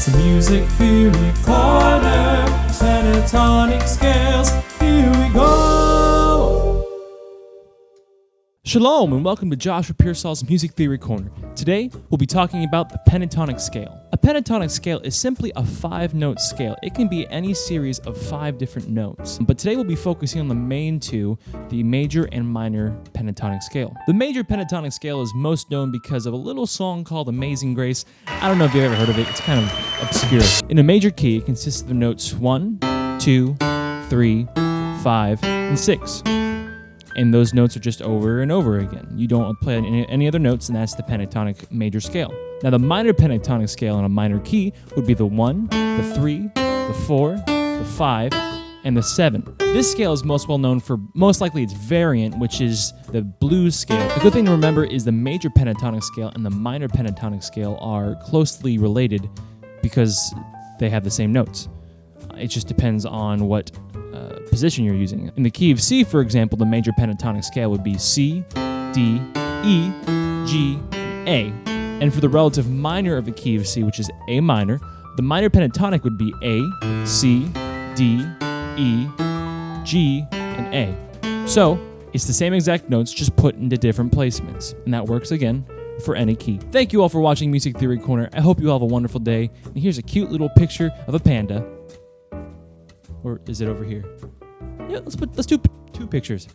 It's Music Theory Corner, pentatonic scales, here we go! Shalom and welcome to Joshua Pearsall's Music Theory Corner. Today, we'll be talking about the pentatonic scale. A pentatonic scale is simply a 5-note scale. It can be any series of 5 different notes. But today we'll be focusing on the main two, the major and minor pentatonic scale. The major pentatonic scale is most known because of a little song called Amazing Grace. I don't know if you've ever heard of it, it's kind of obscure. In a major key, it consists of the notes 1, 2, 3, 5, and 6. And those notes are just over and over again. You don't play any other notes, and that's the pentatonic major scale. Now, the minor pentatonic scale on a minor key would be the 1, the 3, the 4, the 5, and the 7. This scale is most well known for, most likely, its variant, which is the blues scale. The good thing to remember is the major pentatonic scale and the minor pentatonic scale are closely related because they have the same notes. It just depends on what position you're using. In the key of C, for example, the major pentatonic scale would be C, D, E, G, and A. And for the relative minor of the key of C, which is A minor, the minor pentatonic would be A, C, D, E, G, and A. So, it's the same exact notes, just put into different placements. And that works, again, for any key. Thank you all for watching Music Theory Corner. I hope you all have a wonderful day. And here's a cute little picture of a panda. Or is it over here? Yeah, let's do 2 pictures.